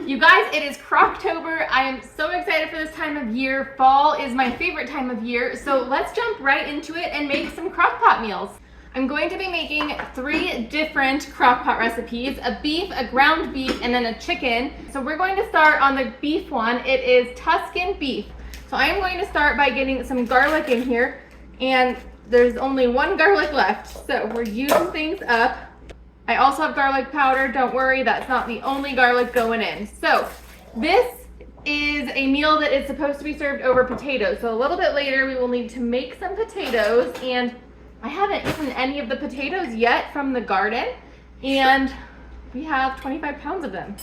You guys, it is Crocktober. I am so excited for this time of year. Fall is my favorite time of year, so let's jump right into it and make some Crockpot meals. I'm going to be making 3 different Crockpot recipes, a beef, a ground beef, and then a chicken. So we're going to start on the beef one. It is Tuscan beef. So I am going to start by getting some garlic in here, and there's only 1 garlic left. So we're using things up. I also have garlic powder. Don't worry, that's not the only garlic going in. So this is a meal that is supposed to be served over potatoes. So a little bit later, we will need to make some potatoes, and I haven't eaten any of the potatoes yet from the garden, and we have 25 pounds of them.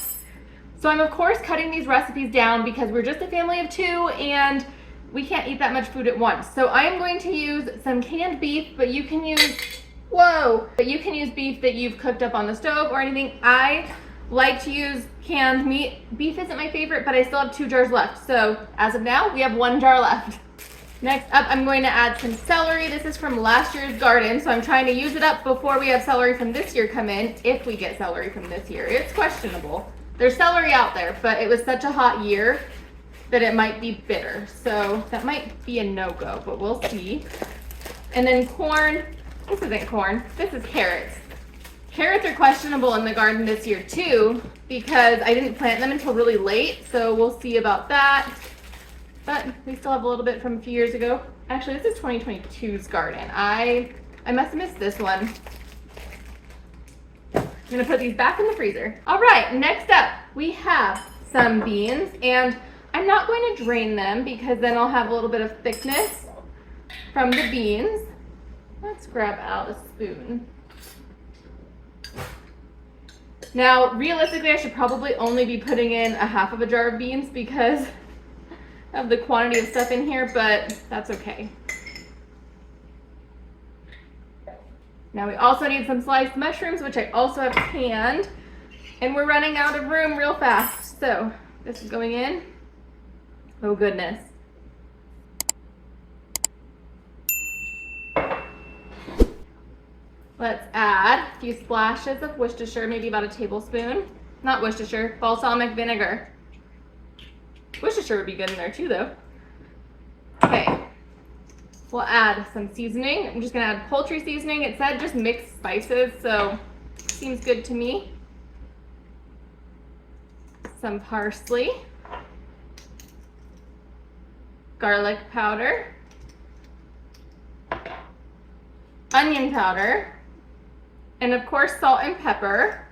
So I'm of course cutting these recipes down because we're just a family of 2 and we can't eat that much food at once. So I am going to use some canned beef, but you can use beef that you've cooked up on the stove or anything. I like to use canned meat. Beef isn't my favorite, but I still have 2 jars left. So as of now, we have 1 jar left. Next up, I'm going to add some celery. This is from last year's garden, so I'm trying to use it up before we have celery from this year come in, if we get celery from this year. It's questionable. There's celery out there, but it was such a hot year that it might be bitter. So that might be a no-go, but we'll see. And then corn. This isn't corn, this is carrots. Carrots are questionable in the garden this year too, because I didn't plant them until really late, so we'll see about that. But we still have a little bit from a few years ago. Actually, this is 2022's garden. I must have missed this one. I'm gonna put these back in the freezer. All right, next up, we have some beans, and I'm not going to drain them because then I'll have a little bit of thickness from the beans. Let's grab out a spoon. Now, realistically, I should probably only be putting in a half of a jar of beans because of the quantity of stuff in here, but that's okay. Now we also need some sliced mushrooms, which I also have canned, and we're running out of room real fast. So this is going in. Oh goodness. Let's add a few splashes of Worcestershire, maybe about a tablespoon. Not Worcestershire, balsamic vinegar. Worcestershire would be good in there too, though. Okay, we'll add some seasoning. I'm just gonna add poultry seasoning. It said just mixed spices, so seems good to me. Some parsley, garlic powder, onion powder, and of course salt and pepper.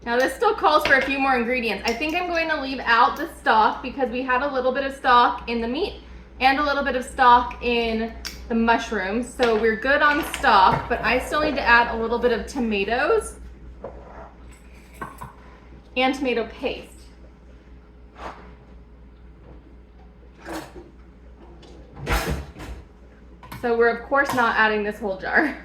Now this still calls for a few more ingredients. I think I'm going to leave out the stock because we had a little bit of stock in the meat and a little bit of stock in the mushrooms. So we're good on stock, but I still need to add a little bit of tomatoes and tomato paste. So we're of course not adding this whole jar.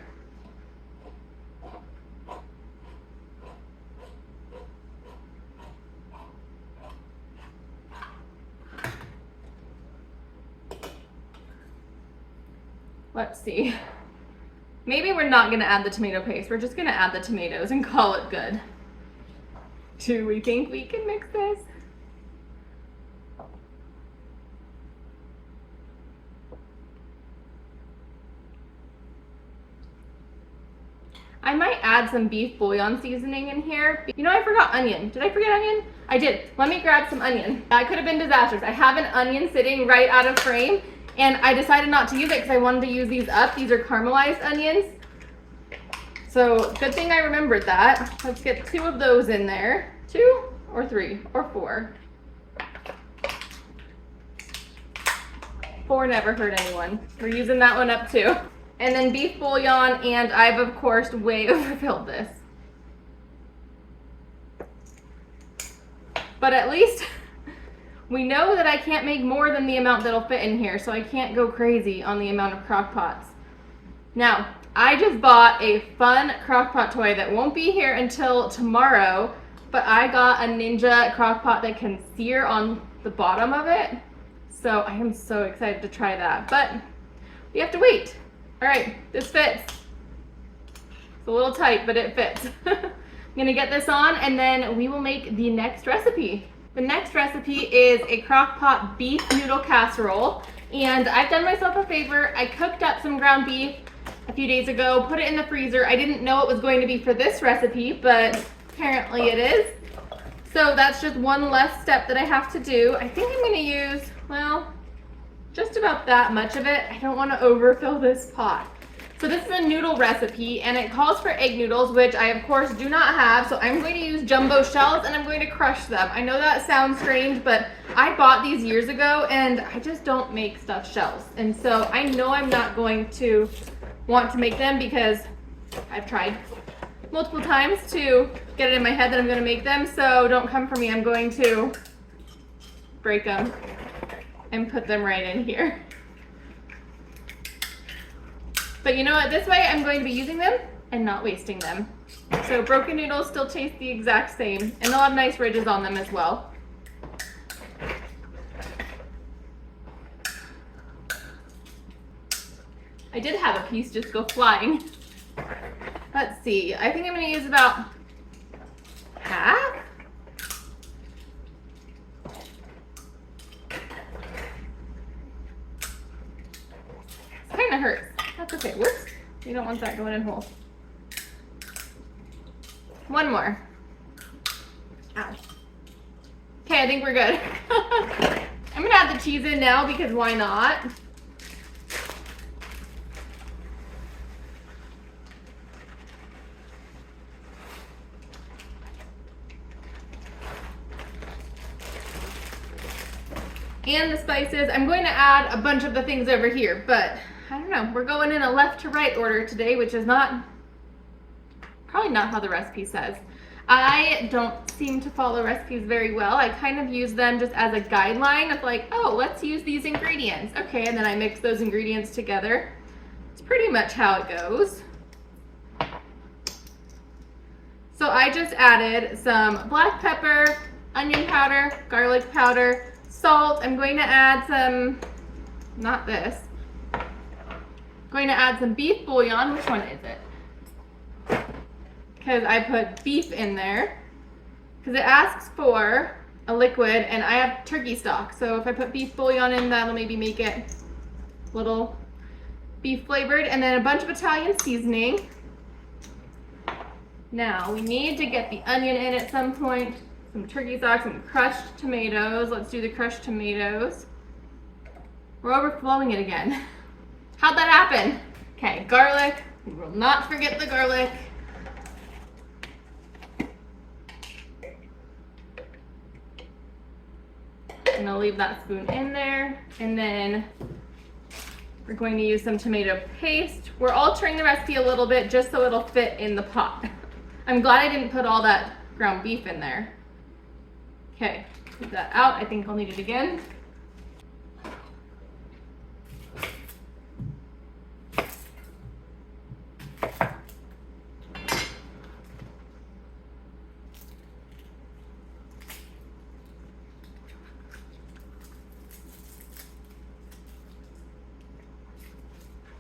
Let's see. Maybe we're not gonna add the tomato paste. We're just gonna add the tomatoes and call it good. Do we think we can mix this? I might add some beef bouillon seasoning in here. You know, I forgot onion. Did I forget onion? I did. Let me grab some onion. That could have been disastrous. I have an onion sitting right out of frame, and I decided not to use it because I wanted to use these up. These are caramelized onions. So good thing I remembered that. Let's get 2 of those in there. 2 or 3 or 4. 4 never hurt anyone. We're using that one up too. And then beef bouillon, and I've of course way overfilled this. But at least we know that I can't make more than the amount that'll fit in here, so I can't go crazy on the amount of crock pots. Now, I just bought a fun crock pot toy that won't be here until tomorrow, but I got a Ninja crock pot that can sear on the bottom of it. So I am so excited to try that, but we have to wait. All right, this fits. It's a little tight, but it fits. I'm gonna get this on and then we will make the next recipe. The next recipe is a Crockpot beef noodle casserole. And I've done myself a favor. I cooked up some ground beef a few days ago, put it in the freezer. I didn't know it was going to be for this recipe, but apparently it is. So that's just one less step that I have to do. I think I'm gonna use, well, just about that much of it. I don't want to overfill this pot. So this is a noodle recipe and it calls for egg noodles, which I of course do not have. So I'm going to use jumbo shells and I'm going to crush them. I know that sounds strange, but I bought these years ago and I just don't make stuffed shells. And so I know I'm not going to want to make them because I've tried multiple times to get it in my head that I'm going to make them. So don't come for me. I'm going to break them and put them right in here. But you know what, this way I'm going to be using them and not wasting them. So broken noodles still taste the exact same and they'll have nice ridges on them as well. I did have a piece just go flying. Let's see, I think I'm gonna use about half. It kind of hurts. That's okay. Whoops. You don't want that going in whole. One more. Ow. Okay, I think we're good. I'm gonna add the cheese in now because why not? And the spices. I'm going to add a bunch of the things over here, but I don't know. We're going in a left to right order today, which is probably not how the recipe says. I don't seem to follow recipes very well. I kind of use them just as a guideline of like, oh, let's use these ingredients. Okay, and then I mix those ingredients together. It's pretty much how it goes. So I just added some black pepper, onion powder, garlic powder, salt. I'm going to add some, not this. Going to add some beef bouillon. Which one is it? Because I put beef in there. Because it asks for a liquid and I have turkey stock. So if I put beef bouillon in, that'll maybe make it a little beef flavored. And then a bunch of Italian seasoning. Now we need to get the onion in at some point. Some turkey stock, some crushed tomatoes. Let's do the crushed tomatoes. We're overflowing it again. How'd that happen? Okay, garlic. We will not forget the garlic. I'm gonna leave that spoon in there. And then we're going to use some tomato paste. We're altering the recipe a little bit just so it'll fit in the pot. I'm glad I didn't put all that ground beef in there. Okay, leave that out. I think I'll need it again.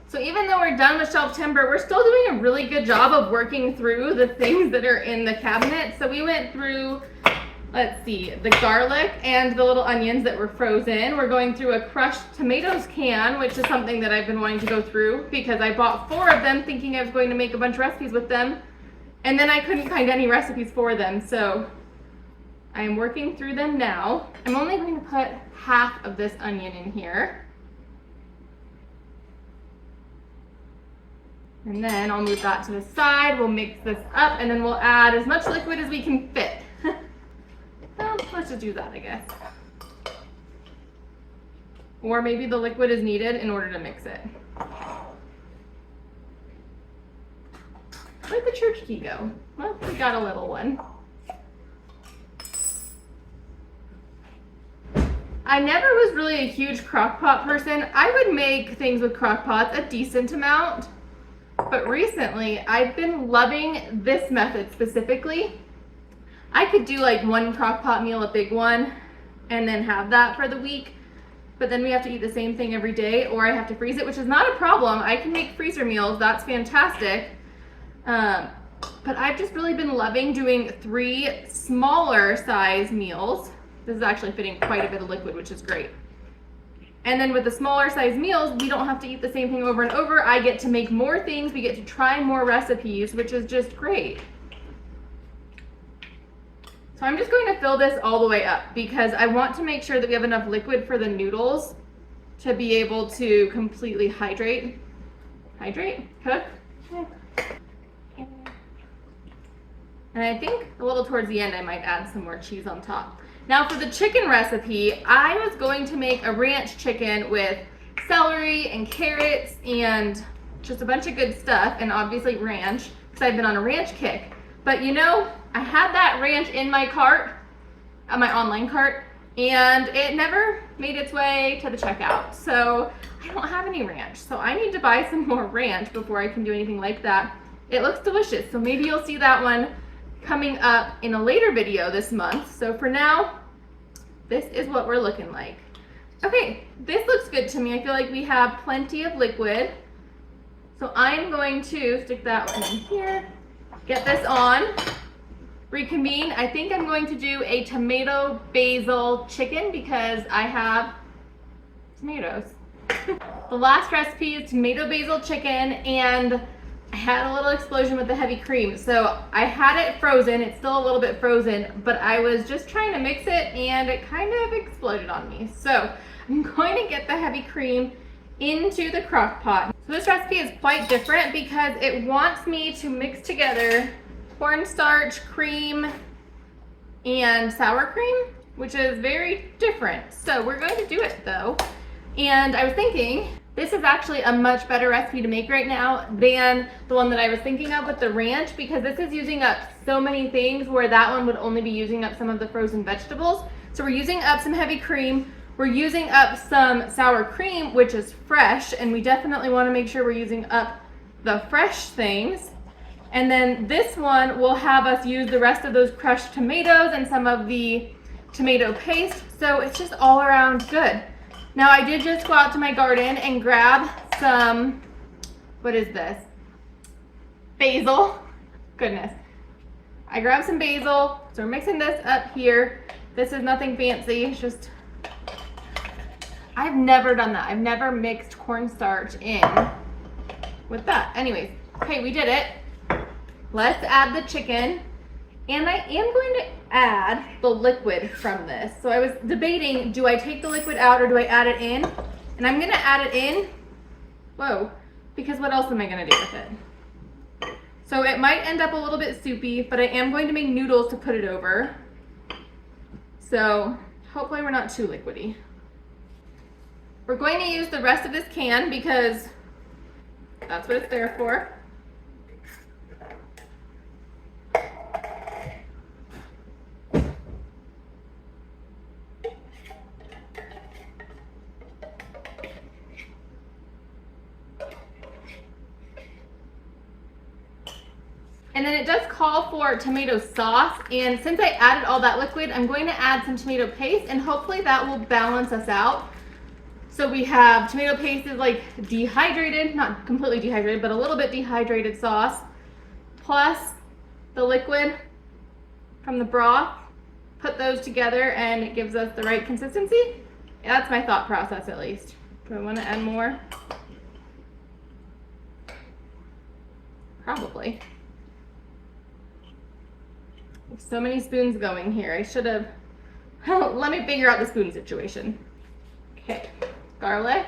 So even though we're done with shelf timber, we're still doing a really good job of working through the things that are in the cabinet. So we went through, let's see, the garlic and the little onions that were frozen. We're going through a crushed tomatoes can, which is something that I've been wanting to go through because I bought 4 of them thinking I was going to make a bunch of recipes with them. And then I couldn't find any recipes for them. So I am working through them now. I'm only going to put half of this onion in here. And then I'll move that to the side. We'll mix this up and then we'll add as much liquid as we can fit. Well, let's just do that, I guess. Or maybe the liquid is needed in order to mix it. Where'd the church key go? Well, we got a little one. I never was really a huge crock-pot person. I would make things with crock-pots a decent amount. But recently, I've been loving this method specifically. I could do like one crock pot meal, a big one, and then have that for the week. But then we have to eat the same thing every day, or I have to freeze it, which is not a problem. I can make freezer meals. That's fantastic. But I've just really been loving doing 3 smaller size meals. This is actually fitting quite a bit of liquid, which is great. And then with the smaller size meals, we don't have to eat the same thing over and over. I get to make more things. We get to try more recipes, which is just great. So I'm just going to fill this all the way up because I want to make sure that we have enough liquid for the noodles to be able to completely cook. And I think a little towards the end, I might add some more cheese on top. Now for the chicken recipe, I was going to make a ranch chicken with celery and carrots and just a bunch of good stuff, and obviously ranch, because I've been on a ranch kick. But you know, I had that ranch in my cart, my online cart, and it never made its way to the checkout. So I don't have any ranch. So I need to buy some more ranch before I can do anything like that. It looks delicious, so maybe you'll see that one coming up in a later video this month. So for now, this is what we're looking like. Okay, this looks good to me. I feel like we have plenty of liquid. So I'm going to stick that one in here, get this on, reconvene. I think I'm going to do a tomato basil chicken because I have tomatoes. The last recipe is tomato basil chicken, and I had a little explosion with the heavy cream. So I had it frozen. It's still a little bit frozen, but I was just trying to mix it and it kind of exploded on me. So I'm going to get the heavy cream into the crock pot. So this recipe is quite different because it wants me to mix together cornstarch, cream, and sour cream, which is very different. So we're going to do it though. And I was thinking, this is actually a much better recipe to make right now than the one that I was thinking of with the ranch, because this is using up so many things where that one would only be using up some of the frozen vegetables. So we're using up some heavy cream. We're using up some sour cream, which is fresh, and we definitely want to make sure we're using up the fresh things. And then this one will have us use the rest of those crushed tomatoes and some of the tomato paste. So it's just all around good. Now I did just go out to my garden and grab some, what is this? Basil. Goodness. I grabbed some basil. So we're mixing this up here. This is nothing fancy. It's just, I've never done that. I've never mixed cornstarch in with that. Anyways, okay, we did it. Let's add the chicken. And I am going to add the liquid from this. So I was debating, do I take the liquid out or do I add it in? And I'm gonna add it in, because what else am I gonna do with it? So it might end up a little bit soupy, but I am going to make noodles to put it over. So hopefully we're not too liquidy. We're going to use the rest of this can because that's what it's there for. And then it does call for tomato sauce, and since I added all that liquid, I'm going to add some tomato paste, and hopefully that will balance us out. So we have tomato paste is like dehydrated, not completely dehydrated, but a little bit dehydrated sauce, plus the liquid from the broth. Put those together and it gives us the right consistency. That's my thought process at least. Do I want to add more? Probably. So many spoons going here. I should have, let me figure out the spoon situation. Okay, garlic.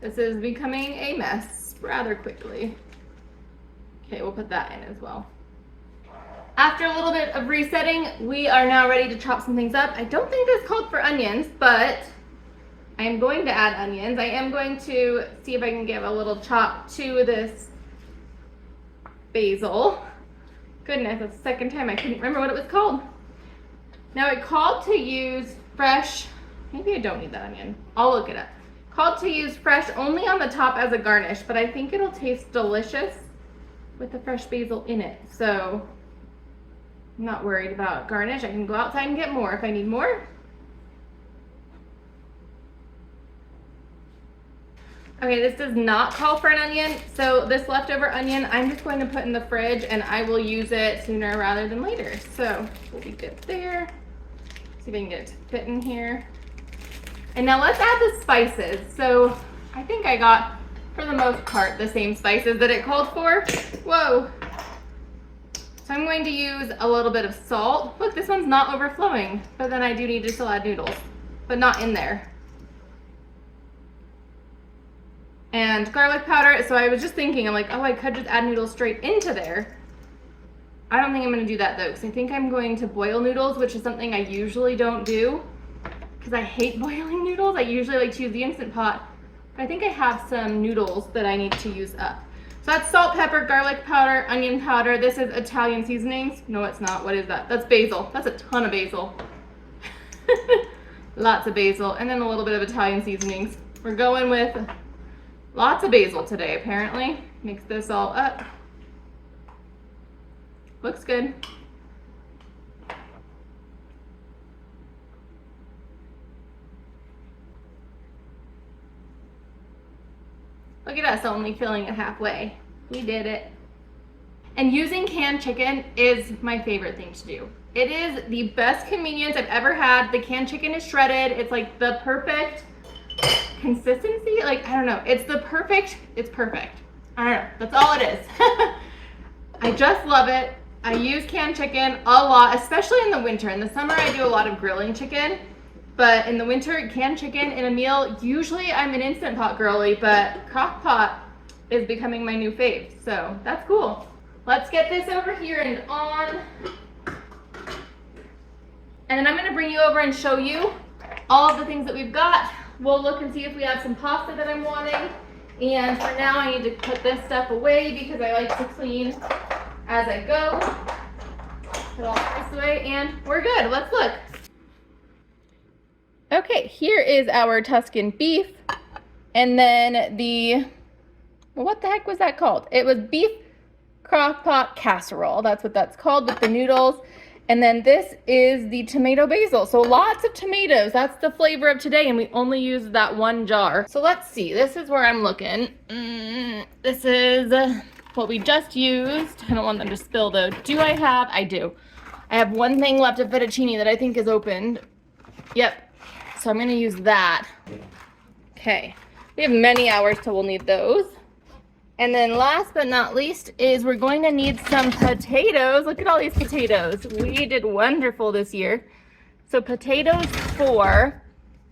This is becoming a mess rather quickly. Okay, we'll put that in as well. After a little bit of resetting, we are now ready to chop some things up. I don't think this called for onions, but I am going to add onions. I am going to see if I can give a little chop to this basil. Goodness, that's the second time I couldn't remember what it was called. Now it called to use fresh, maybe I don't need that onion. I'll look it up. Called to use fresh only on the top as a garnish, but I think it'll taste delicious with the fresh basil in it. So I'm not worried about garnish. I can go outside and get more if I need more. Okay, this does not call for an onion, so this leftover onion I'm just going to put in the fridge and I will use it sooner rather than later. So we'll be good there. See if I can get it to fit in here. And now let's add the spices. So I think I got, for the most part, the same spices that it called for. Whoa. So I'm going to use a little bit of salt. Look, this one's not overflowing, but then I do need to still add noodles, but not in there. And garlic powder, so I was just thinking, I'm like, oh, I could just add noodles straight into there. I don't think I'm gonna do that though, because I think I'm going to boil noodles, which is something I usually don't do, because I hate boiling noodles. I usually like to use the Instant Pot, but I think I have some noodles that I need to use up. So that's salt, pepper, garlic powder, onion powder. This is Italian seasonings. No, it's not. What is that? That's basil. That's a ton of basil. Lots of basil, and then a little bit of Italian seasonings. We're going with lots of basil today, apparently. Mix this all up. Looks good. Look at us only filling it halfway. We did it. And using canned chicken is my favorite thing to do. It is the best convenience I've ever had. The canned chicken is shredded. It's like the perfect consistency. Like, I don't know. It's perfect. I don't know. That's all it is. I just love it. I use canned chicken a lot, especially in the winter. In the summer, I do a lot of grilling chicken. But in the winter, canned chicken in a meal, usually I'm an Instant Pot girly, but Crockpot is becoming my new fave. So that's cool. Let's get this over here and on. And then I'm gonna bring you over and show you all of the things that we've got. We'll look and see if we have some pasta that I'm wanting. And for now, I need to put this stuff away because I like to clean as I go. Put all this away and we're good. Let's look. Okay, here is our Tuscan beef. And then what the heck was that called? It was beef crockpot casserole. That's what that's called, with the noodles. And then this is the tomato basil. So lots of tomatoes. That's the flavor of today, and we only use that one jar. So let's see. This is where I'm looking. This is what we just used. I don't want them to spill though. Do I have? I do. I have one thing left of fettuccine that I think is opened. Yep. So I'm gonna use that. Okay. We have many hours till we'll need those. And then last but not least is we're going to need some potatoes. Look at all these potatoes. We did wonderful this year. So potatoes for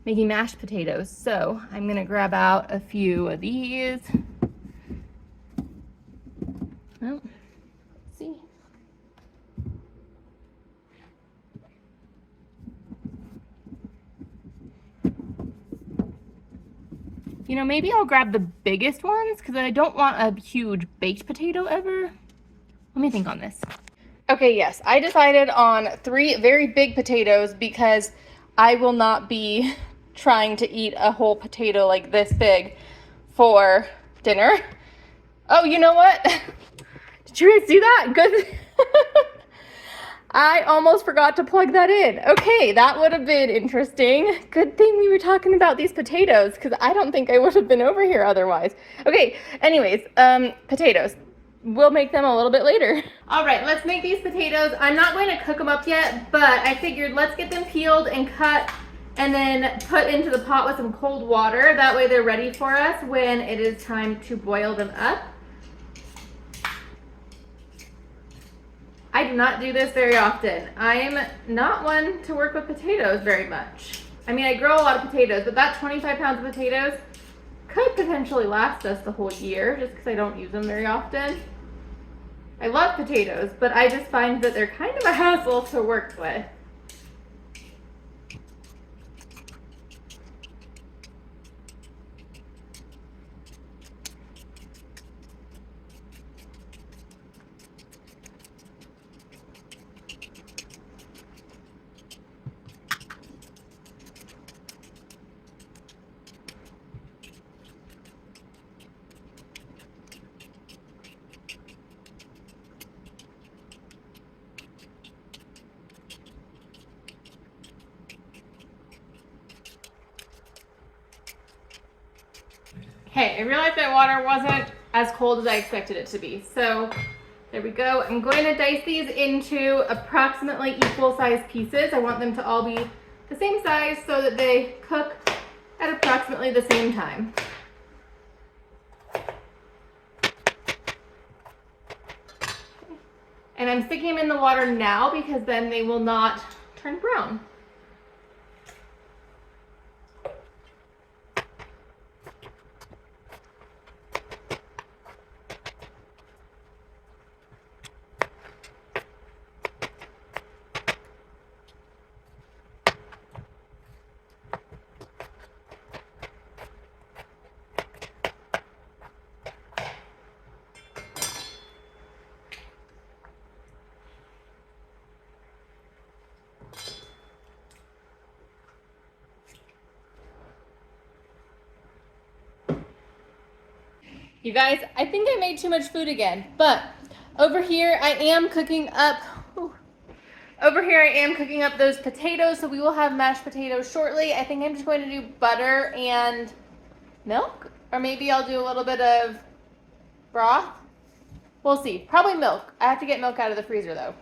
making mashed potatoes. So I'm gonna grab out a few of these. Oh, let's see. You know, maybe I'll grab the biggest ones because I don't want a huge baked potato ever. Let me think on this. Okay, yes, I decided on 3 very big potatoes because I will not be trying to eat a whole potato like this big for dinner. Oh, you know what? Did you guys see that? Good. I almost forgot to plug that in. Okay, that would have been interesting. Good thing we were talking about these potatoes because I don't think I would have been over here otherwise. Okay, anyways, potatoes. We'll make them a little bit later. All right, let's make these potatoes. I'm not going to cook them up yet, but I figured let's get them peeled and cut and then put into the pot with some cold water. That way they're ready for us when it is time to boil them up. I do not do this very often. I'm not one to work with potatoes very much. I mean, I grow a lot of potatoes, but that 25 pounds of potatoes could potentially last us the whole year just because I don't use them very often. I love potatoes, but I just find that they're kind of a hassle to work with. Okay, I realized my water wasn't as cold as I expected it to be. So there we go. I'm going to dice these into approximately equal sized pieces. I want them to all be the same size so that they cook at approximately the same time. And I'm sticking them in the water now because then they will not turn brown. You guys, I think I made too much food again, but over here I am cooking up those potatoes, so we will have mashed potatoes shortly. I think I'm just going to do butter and milk, or maybe I'll do a little bit of broth. We'll see. Probably milk. I have to get milk out of the freezer though.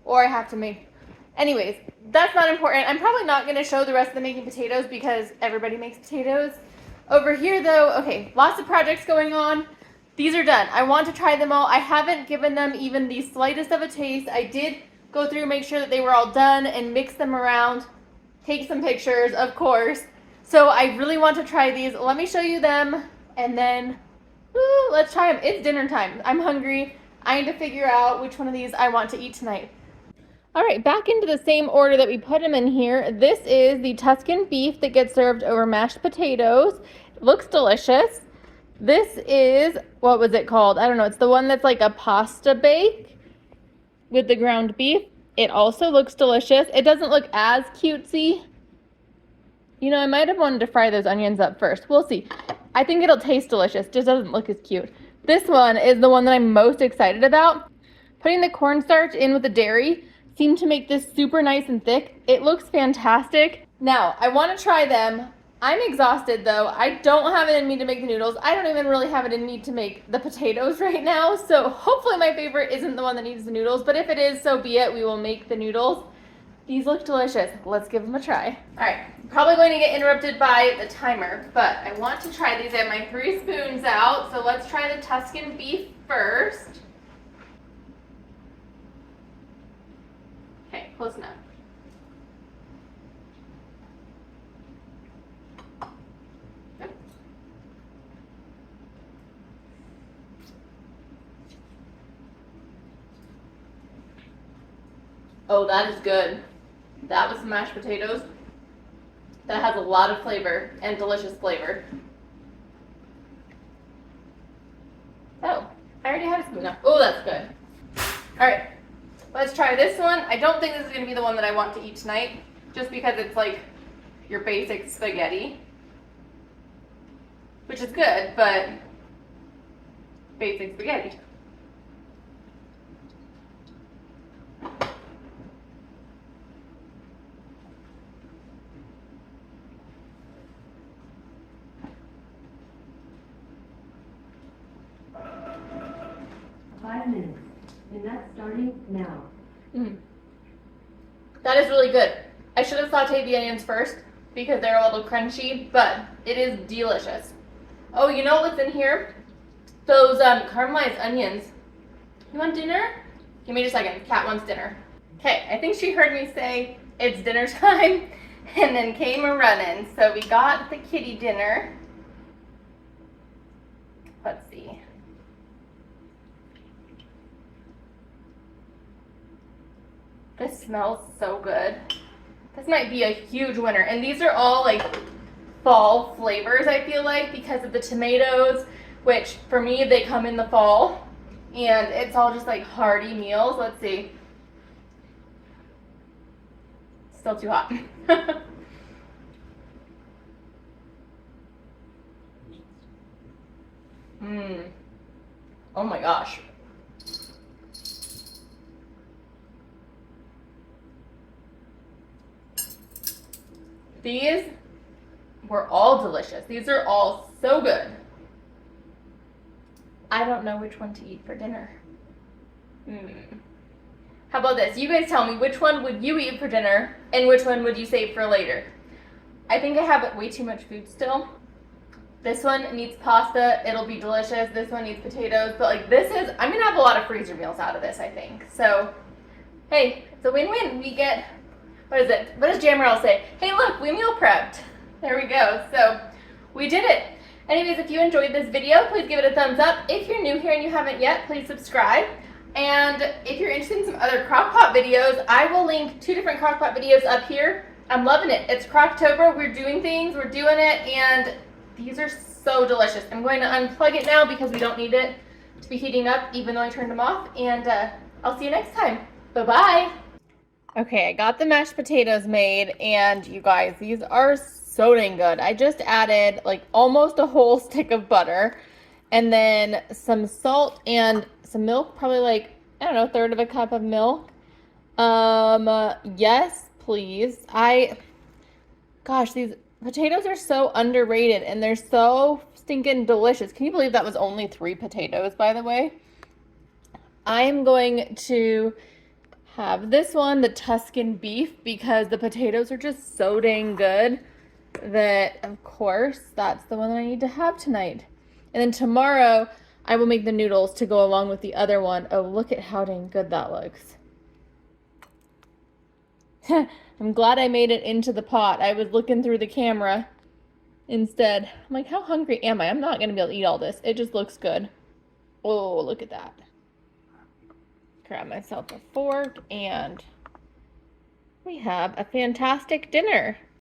Or I have to make... Anyways, that's not important. I'm probably not going to show the rest of the making potatoes because everybody makes potatoes. Over here though, okay, lots of projects going on. These are done. I want to try them all. I haven't given them even the slightest of a taste. I did go through, make sure that they were all done and mix them around. Take some pictures, of course. So I really want to try these. Let me show you them and then let's try them. It's dinner time. I'm hungry. I need to figure out which one of these I want to eat tonight. All right, back into the same order that we put them in here. This is the Tuscan beef that gets served over mashed potatoes. It looks delicious. This is, what was it called? I don't know. It's the one that's like a pasta bake with the ground beef. It also looks delicious. It doesn't look as cutesy. You know, I might have wanted to fry those onions up first. We'll see. I think it'll taste delicious. Just doesn't look as cute. This one is the one that I'm most excited about. Putting the cornstarch in with the dairy seemed to make this super nice and thick. It looks fantastic. Now, I want to try them. I'm exhausted though. I don't have it in me to make the noodles. I don't even really have it in me to make the potatoes right now. So hopefully my favorite isn't the one that needs the noodles, but if it is, so be it. We will make the noodles. These look delicious. Let's give them a try. All right, probably going to get interrupted by the timer, but I want to try these. I have my 3 spoons out, so let's try the Tuscan beef first. Okay, close enough. Oh, that is good. That was some mashed potatoes. That has a lot of flavor and delicious flavor. Oh, I already had a spoon now. Oh, that's good. All right, let's try this one. I don't think this is gonna be the one that I want to eat tonight, just because it's like your basic spaghetti, which is good, but basic spaghetti. Minutes, and that's starting now. That is really good. I should have sauteed the onions first because they're a little crunchy, but it is delicious. Oh, you know what's in here? Those caramelized onions. You want dinner? Give me just a second. Cat wants dinner. Okay, I think she heard me say it's dinner time and then came a running. So we got the kitty dinner. Let's see. This smells so good. This might be a huge winner. And these are all like fall flavors, I feel like, because of the tomatoes, which for me, they come in the fall. And it's all just like hearty meals. Let's see. Still too hot. Oh my gosh. These were all delicious. These are all so good. I don't know which one to eat for dinner. How about this? You guys tell me, which one would you eat for dinner and which one would you save for later? I think I have way too much food still. This one needs pasta. It'll be delicious. This one needs potatoes. But like this is, I'm going to have a lot of freezer meals out of this, I think. So, hey, it's a win-win. We get, what is it? What does Jamarel say? Hey, look, we meal prepped. There we go. So, we did it. Anyways, if you enjoyed this video, please give it a thumbs up. If you're new here and you haven't yet, please subscribe. And if you're interested in some other Crockpot videos, I will link 2 different Crockpot videos up here. I'm loving it. It's Crocktober. We're doing things. We're doing it. And these are so delicious. I'm going to unplug it now because we don't need it to be heating up, even though I turned them off. And I'll see you next time. Bye-bye. Okay, I got the mashed potatoes made. And you guys, these are so dang good. I just added like almost a whole stick of butter. And then some salt and some milk, probably like, I don't know, 1/3 of a cup of milk. Yes, please. Gosh, these potatoes are so underrated and they're so stinking delicious. Can you believe that was only 3 potatoes, by the way? I'm going to have this one, the Tuscan Beef, because the potatoes are just so dang good that, of course, that's the one that I need to have tonight. And then tomorrow, I will make the noodles to go along with the other one. Oh, look at how dang good that looks. I'm glad I made it into the pot. I was looking through the camera instead. I'm like, how hungry am I? I'm not going to be able to eat all this. It just looks good. Oh, look at that. Grab myself a fork and we have a fantastic dinner.